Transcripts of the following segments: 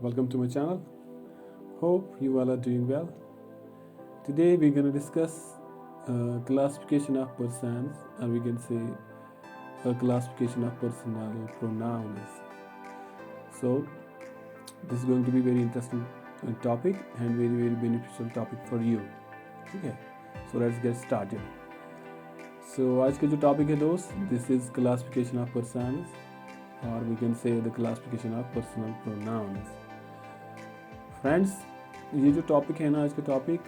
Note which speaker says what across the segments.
Speaker 1: welcome to my channel. Hope you all are doing well. Today we're going to discuss classification of persons, or we can say a classification of personal pronouns. So this is going to be very interesting topic and very beneficial topic for you. Okay, so let's get started. So आज का जो topic है दोस्त, this is classification of persons, और we can say the classification of personal pronouns. Friends, ये जो topic है ना, आज का टॉपिक,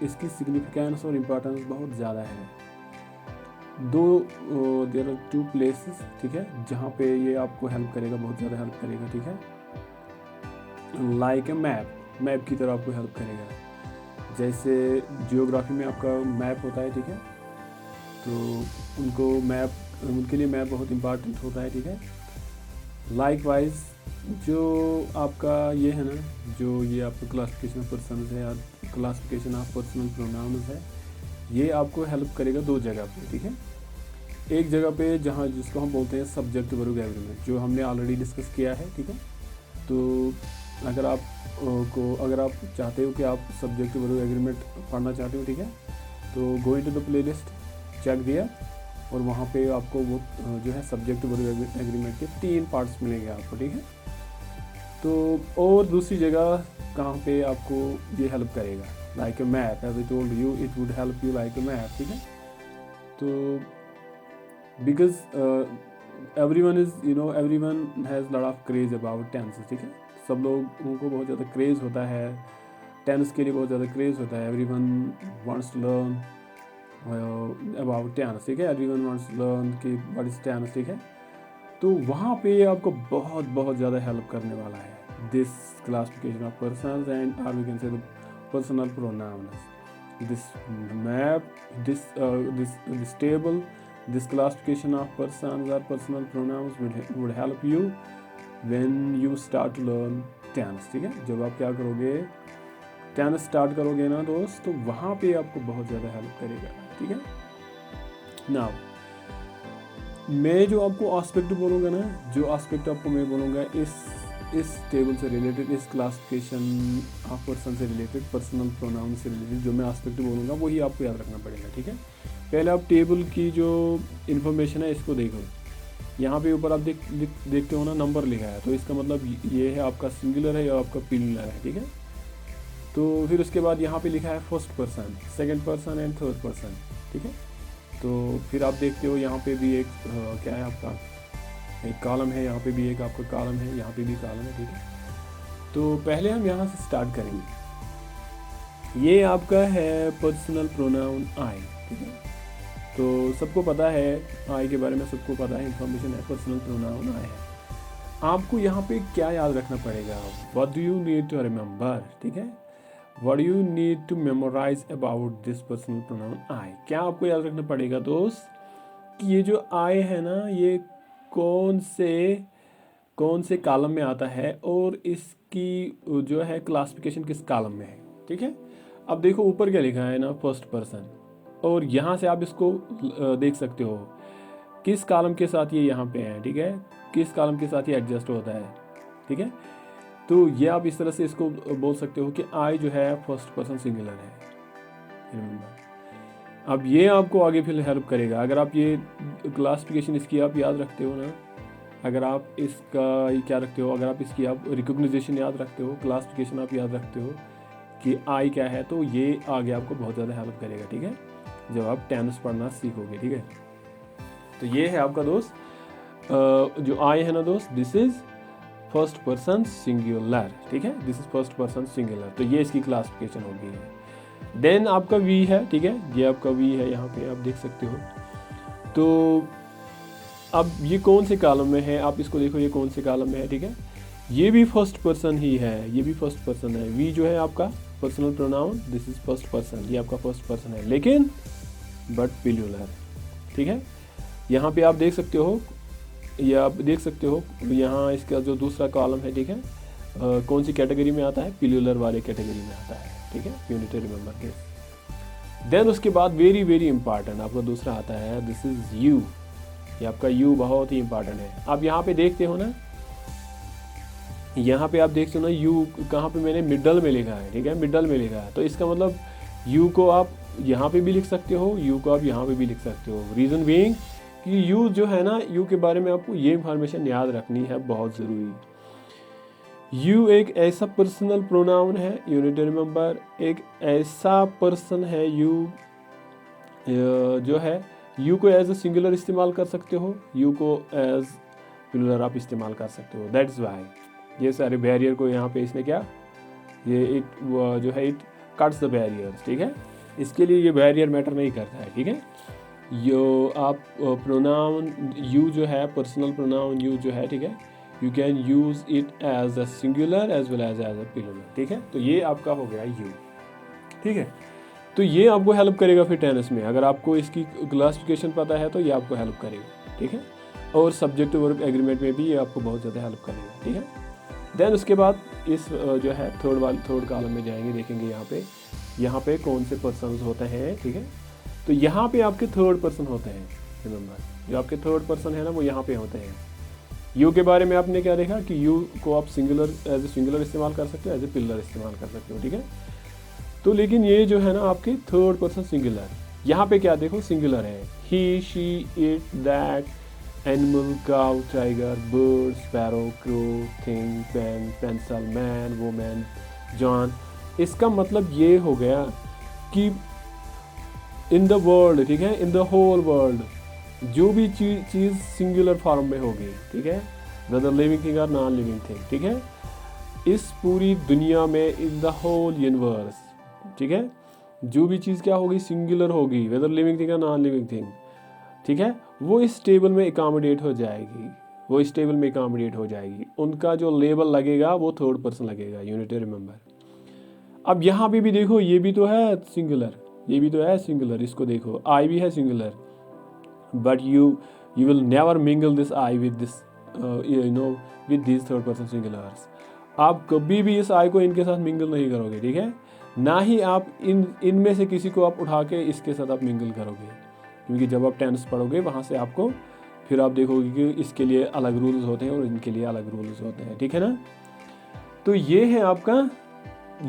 Speaker 1: इसकी सिग्निफिकेंस और इम्पोर्टेंस बहुत ज़्यादा है. देयर आर टू प्लेसेस, ठीक है, जहाँ पे ये आपको हेल्प करेगा, बहुत ज़्यादा हेल्प करेगा. ठीक है, लाइक ए मैप की तरह आपको हेल्प करेगा. जैसे जियोग्राफी में आपका मैप होता है, ठीक है, तो उनके लिए मैप बहुत इम्पॉर्टेंट होता है. ठीक है, लाइकवाइज जो आपका ये है ना, जो ये आपका क्लासिफिकेशन ऑफ पर्सन्स है या क्लासिफिकेशन ऑफ पर्सनल प्रोनाउंस है, ये आपको हेल्प करेगा दो जगह पे. ठीक है, एक जगह पे जहाँ जिसको हम बोलते हैं सब्जेक्ट वर्ब एग्रीमेंट, जो हमने ऑलरेडी डिस्कस किया है. ठीक है, तो अगर आप चाहते हो कि आप सब्जेक्ट वर्ब एग्रीमेंट पढ़ना चाहते हो, ठीक है, तो go into the playlist, check दिया, और वहाँ पे आपको वो जो है सब्जेक्ट वर्ब एग्रीमेंट के 3 पार्ट्स मिलेंगे आपको. ठीक है, तो और दूसरी जगह कहाँ पे आपको ये हेल्प करेगा, like a map, as I told you, it would help you like a map. ठीक है, तो because everyone has lot of craze about tense. ठीक है, सब लोगों को बहुत ज़्यादा क्रेज़ होता है, टेंस के लिए बहुत ज़्यादा क्रेज़ होता है. Everyone wants to learn about tense. ठीक है, एवरीवन वांट्स टू लर्न कि व्हाट इज टेंस. ठीक है, तो वहाँ पे आपको बहुत ज़्यादा हेल्प करने वाला है this classification of persons and और we can say the personal pronouns. This map, this table, this classification of persons और personal pronouns would help you when you start to learn tense. ठीक है, जब आप क्या करोगे, टेंस स्टार्ट करोगे ना दोस्त, तो वहाँ पे आपको बहुत ज़्यादा हेल्प करेगा. ठीक है, नाउ मैं जो आपको एस्पेक्ट बोलूँगा ना, जो एस्पेक्ट आपको मैं बोलूँगा इस टेबल से रिलेटेड, इस क्लासिफिकेशन ऑफ पर्सन से रिलेटेड, पर्सनल प्रोनाउन से रिलेटेड जो मैं एस्पेक्ट बोलूँगा वही आपको याद रखना पड़ेगा. ठीक है, पहले आप टेबल की जो इन्फॉर्मेशन है इसको देखो. यहाँ पे ऊपर आप देखते हो ना, नंबर लिखा है, तो इसका मतलब ये है आपका सिंगुलर है या आपका प्लूरल है. ठीक है, तो फिर उसके बाद यहाँ पे लिखा है first person, second person and third person. ठीक है, तो फिर आप देखते हो यहाँ पे भी एक क्या है आपका, एक कॉलम है, यहाँ पे भी एक आपका कॉलम है, यहाँ पे भी कॉलम है. ठीक है, तो पहले हम यहाँ से स्टार्ट करेंगे. ये आपका है पर्सनल प्रोनाउन आई. ठीक है, तो सबको पता है आई के बारे में, सबको पता है, इंफॉर्मेशन है, पर्सनल प्रोनाउन आई है. आपको यहाँ पे क्या याद रखना पड़ेगा, what do you need to remember. ठीक है, What do you need to memorize about this personal pronoun I? क्या आपको याद रखना पड़ेगा दोस्त कि ये जो I है ना, ये कौन से कॉलम में आता है और इसकी जो है क्लासिफिकेशन किस कॉलम में है. ठीक है, अब देखो ऊपर क्या लिखा है ना, फर्स्ट पर्सन, और यहाँ से आप इसको देख सकते हो किस कॉलम के साथ ये यहाँ पे है. ठीक है, किस कॉलम के साथ ये एडजस्ट होता है. ठीक है, तो ये आप इस तरह से इसको बोल सकते हो कि आई जो है फर्स्ट पर्सन सिंगुलर है. अब ये आपको आगे फिर हेल्प करेगा अगर आप ये क्लासिफिकेशन इसकी आप याद रखते हो ना, अगर आप इसका क्या रखते हो, अगर आप इसकी आप रिकॉग्नाइजेशन याद रखते हो, क्लासिफिकेशन आप याद रखते हो कि आई क्या है, तो ये आगे आपको बहुत ज़्यादा हेल्प करेगा. ठीक है, जब आप टेंस पढ़ना सीखोगे. ठीक है, तो ये है आपका दोस्त जो आई है ना दोस्त, this is first person singular. ठीक है, this is first person singular, तो ये इसकी क्लासिफिकेशन होगी है. देन आपका वी है. ठीक है, ये आपका वी है, यहाँ पे आप देख सकते हो. तो अब ये कौन से कॉलम में है, आप इसको देखो, ये कौन से कॉलम में है. ठीक है, ये भी फर्स्ट पर्सन ही है, ये भी फर्स्ट पर्सन है. वी जो है आपका personal pronoun, this is first person, ये आपका फर्स्ट पर्सन है, लेकिन बट प्लूरल. ठीक है, यहाँ पे आप देख सकते हो, ये आप देख सकते हो यहाँ इसका जो दूसरा कॉलम है. ठीक है, कौन सी कैटेगरी में आता है, प्लूरल वाले कैटेगरी में आता है. ठीक है, you need to remember this. Then उसके बाद वेरी इंपॉर्टेंट आपका दूसरा आता है, दिस इज यू. ये आपका यू बहुत ही इंपॉर्टेंट है. आप यहाँ पे देखते हो ना, यहाँ पे आप देखते हो ना यू कहाँ पे मैंने मिडल में लिखा है, ठीक है, मिडल में लिखा है, तो इसका मतलब यू को आप यहाँ पे भी लिख सकते हो, यू को आप यहाँ पे भी लिख सकते हो। रीज़न बीइंग कि यू जो है ना, यू के बारे में आपको ये इंफॉर्मेशन याद रखनी है, बहुत ज़रूरी। यू एक ऐसा पर्सनल प्रोनाउन है, यू नीड टू रिमेंबर, एक ऐसा पर्सन है यू जो है, यू को एज अ सिंगुलर इस्तेमाल कर सकते हो, यू को एज प्लूरल आप इस्तेमाल कर सकते हो। दैट्स वाई ये सारे बैरियर को यहाँ पे इसने क्या, ये इट जो है इट कट्स द बैरियर्स, ठीक है, इसके लिए ये बैरियर मैटर नहीं करता है, ठीक है। यो आप प्रोनाउन यू जो है, पर्सनल प्रोनाउन यू जो है, ठीक है, you can use it as a singular as well as a plural, ठीक है। तो ये आपका हो गया यू, ठीक है। तो ये आपको हेल्प करेगा फिर टेनिस में, अगर आपको इसकी क्लासिफिकेशन पता है तो ये आपको हेल्प करेगा, ठीक है। और सब्जेक्ट वर्ब एग्रीमेंट में भी ये आपको बहुत ज़्यादा हेल्प करेगा, ठीक है। देन उसके बाद इस जो है थर्ड कॉलम में जाएंगे, देखेंगे यहाँ पे कौन से पर्सन्स होते हैं, ठीक है। तो यहाँ पे आपके थर्ड पर्सन होते हैं, रिमेंबर जो आपके थर्ड पर्सन है ना वो यहाँ पे होते हैं। यू के बारे में आपने क्या देखा कि यू को आप सिंगुलर एज ए सिंगुलर इस्तेमाल कर सकते हो, एज ए प्लूरल इस्तेमाल कर सकते हो, ठीक है। तो लेकिन ये जो है ना आपके थर्ड पर्सन सिंगुलर, यहाँ पे क्या देखो सिंगुलर है, he, she, it, that, animal, cow, tiger, bird, sparrow, crow, thing, pen, pencil, man, women, John. इसका मतलब ये हो गया कि इन द वर्ल्ड, ठीक है, इन द होल वर्ल्ड जो भी चीज़ सिंगुलर फॉर्म में होगी, ठीक है, वेदर लिविंग थिंग और नॉन लिविंग थिंग, ठीक है, इस पूरी दुनिया में, इन द होल यूनिवर्स, ठीक है, जो भी चीज़ क्या होगी सिंगुलर होगी, वेदर लिविंग थिंग या नॉन लिविंग थिंग, ठीक है, वो इस टेबल में एकोमोडेट हो जाएगी, वो इस टेबल में एकोमोडेट हो जाएगी। उनका जो लेबल लगेगा वो थर्ड पर्सन लगेगा, यू नीड टू रिमेंबर। अब यहाँ पे भी देखो, ये भी तो है सिंगुलर, ये भी तो है सिंगुलर, इसको देखो आई भी है singular, but you will never mingle this I with this with this third person singulars. आप कभी भी इस आई को इनके साथ मिंगल नहीं करोगे, ठीक है, ना ही आप इनमें से किसी को आप उठा के इसके साथ आप मिंगल करोगे, क्योंकि जब आप टेंस पढ़ोगे वहाँ से आपको फिर आप देखोगे कि इसके लिए अलग रूल्स होते हैं और इनके लिए अलग रूल्स होते हैं, ठीक है ना। तो ये है आपका,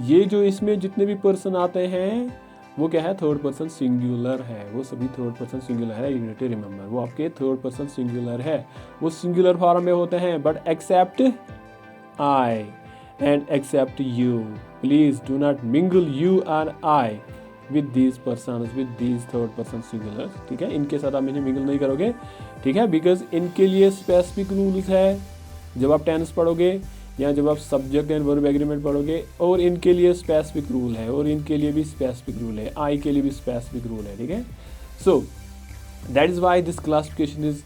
Speaker 1: ये जो इसमें जितने भी पर्सन आते हैं वो क्या है, थर्ड पर्सन सिंगुलर है, वो सभी थर्ड पर्सन सिंगुलर है, यू नीड टू रिमेंबर, वो आपके थर्ड पर्सन सिंगुलर है, वो सिंगुलर फॉर्म में होते हैं, but except I and except you, please do not mingle you and I with these person, with these third person singular, ठीक है, इनके साथ आप इन्हें मिंगल नहीं करोगे, ठीक है, बिकॉज इनके लिए स्पेसिफिक रूल्स है जब आप टेंस पढ़ोगे या जब आप सब्जेक्ट एंड वर्ब एग्रीमेंट पढ़ोगे, और इनके लिए स्पेसिफिक रूल है और इनके लिए भी स्पेसिफिक रूल है, आई के लिए भी स्पेसिफिक रूल है, ठीक है। So that is why this classification is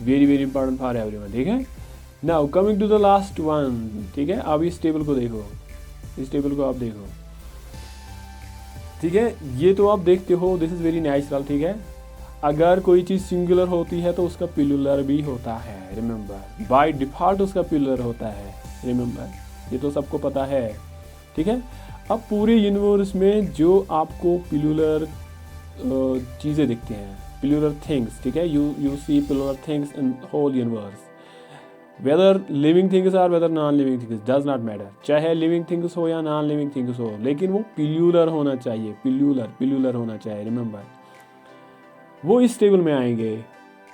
Speaker 1: very very important for everyone, ठीक है। Now coming to the last one, ठीक है, अब इस टेबल को देखो, इस टेबल को आप देखो, ठीक है, ये तो आप देखते हो, दिस इज वेरी नेचुरल, ठीक है। अगर कोई चीज़ सिंगुलर होती है तो उसका प्लूरल भी होता है, रिमेंबर, बाय डिफॉल्ट उसका प्लूरल होता है, रिमेंबर, ये तो सबको पता है, ठीक है। अब पूरे यूनिवर्स में जो आपको प्लूरल चीज़ें दिखती हैं, प्लूरल थिंग्स, ठीक है, you see plural things in whole universe, whether living things or whether non living things, does not matter, चाहे लिविंग थिंग्स हो या नॉन लिविंग थिंग्स हो, लेकिन वो प्लूरल होना चाहिए, प्लूरल होना चाहिए, रिमेंबर, वो इस टेबल में आएंगे।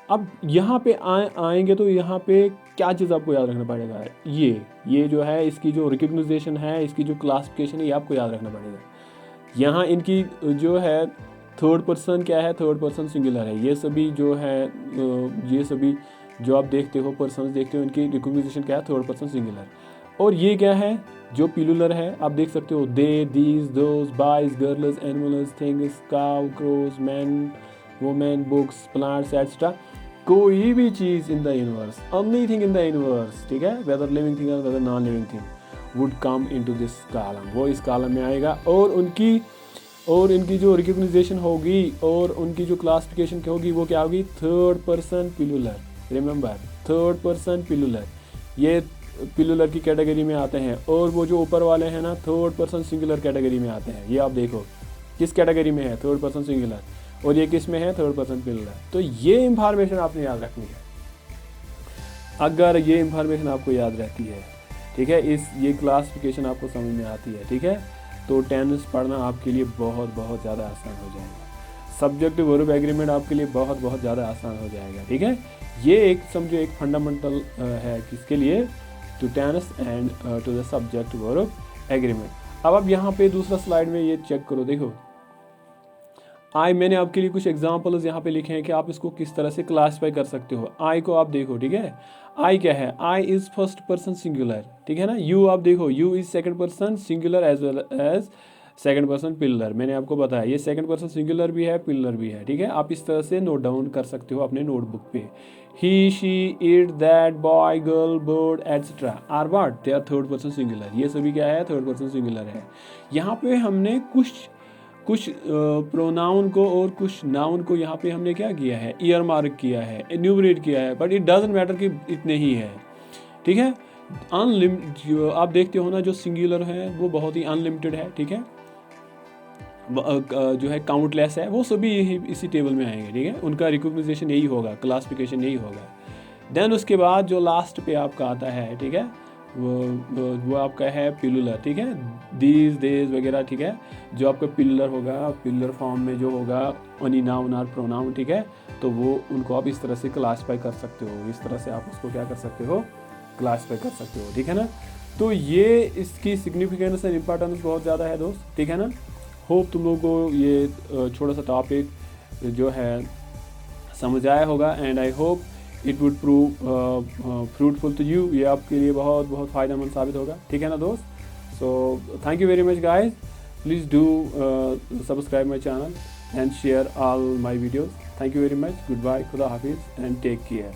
Speaker 1: अब यहाँ पे आएंगे तो यहाँ पे क्या चीज़ आपको याद रखना पड़ेगा, ये जो है इसकी जो रिकग्नाइजेशन है, इसकी जो क्लासिफिकेशन है, ये आपको याद रखना पड़ेगा। यहाँ इनकी जो है थर्ड पर्सन क्या है, थर्ड पर्सन सिंगुलर है, ये सभी जो है ये सभी जो आप देखते हो पर्सन देखते हो, इनकी रिकग्नाइजेशन क्या है, थर्ड पर्सन सिंगुलर। और ये क्या है जो प्लूरल है, आप देख सकते हो, they, these, those, boys, girls, animals, things, cow, crows, man, women, books, plants etcetera, कोई भी चीज़ in the universe, anything in the universe, ठीक है, वेदर लिविंग थिंग और whether non living thing would come into this column, वो इस column में आएगा। और इनकी जो रिकग्नाइजेशन होगी और उनकी जो क्लासिफिकेशन होगी वो क्या होगी, third person plural, remember, third person plural, ये प्लूरल की कैटेगरी में आते हैं। और वो जो ऊपर वाले हैं ना, थर्ड पर्सन सिंगुलर कैटेगरी में आते हैं, ये आप देखो किस कैटेगरी में है, थर्ड पर्सन सिंगुलर, और ये किस में है, थर्ड पर्सन प्लूरल। तो ये इंफॉर्मेशन आपने याद रखनी है। अगर ये इंफॉर्मेशन आपको याद रहती है, ठीक है। ये क्लासिफिकेशन आपको समझ में आती है, ठीक है। तो टेंस पढ़ना आपके लिए बहुत बहुत ज़्यादा आसान हो जाएगा। सब्जेक्ट वर्ब एग्रीमेंट आपके लिए बहुत बहुत ज़्यादा आसान हो जाएगा, ठीक है। ये एक समझो एक फंडामेंटल है किसके लिए, to tense and to the subject verb agreement. अब आप यहाँ पे दूसरा स्लाइड में ये चेक करो, देखो मैंने आपके लिए कुछ एग्जांपल्स यहाँ पे लिखे हैं कि आप इसको किस तरह से क्लासीफाई कर सकते हो। आई को आप देखो, ठीक है। आई क्या है, I is first person singular, ठीक है ना। यू आप देखो, you is second person singular as well as second person plural. मैंने आपको बताया ये सेकंड पर्सन सिंगुलर भी है, पिलर भी है, ठीक है। आप इस तरह से नोट डाउन कर सकते हो अपने नोटबुक पे। He, she, it, that, boy, girl, bird etcetera are what, they are third person singular. ये सभी क्या है, थर्ड पर्सन सिंगुलर है। यहाँ पे हमने कुछ प्रोनाउन को और कुछ नाउन को यहाँ पे हमने क्या किया है, ईयर मार्क किया है, एन्यूमरेट किया है, बट इट डजंट मैटर कि इतने ही है, ठीक है। जो आप देखते हो ना, जो सिंगुलर है वो बहुत ही अनलिमिटेड है, ठीक है। जो है काउंटलेस है, वो सभी यही इसी टेबल में आएंगे, ठीक है। उनका रिकॉग्निशन यही होगा, क्लासिफिकेशन यही होगा। देन उसके बाद जो लास्ट पे आपका आता है, ठीक है, वो आपका है पिलुलर, ठीक है। दीज, देज वगैरह, ठीक है। जो आपका पिलर होगा, पिलर फॉर्म में जो होगा ओनी नाउन और प्रोनाउन, ठीक है। तो वो उनको आप इस तरह से क्लासीफाई कर सकते हो, इस तरह से आप उसको क्या कर सकते हो, क्लासीफाई कर सकते हो, ठीक है ना। तो ये इसकी सिग्निफिकेंस एंड इम्पोर्टेंस बहुत ज़्यादा है दोस्त, ठीक है ना। होप तुम लोगों को ये छोटा सा टॉपिक जो है समझ आया होगा, and I hope it would prove fruitful to you. ये आपके लिए बहुत बहुत फ़ायदेमंद साबित होगा, ठीक है ना दोस्त। So thank you very much guys, please do subscribe my channel and share all my videos. Thank you very much, goodbye, खुदा हाफिज़ एंड टेक केयर।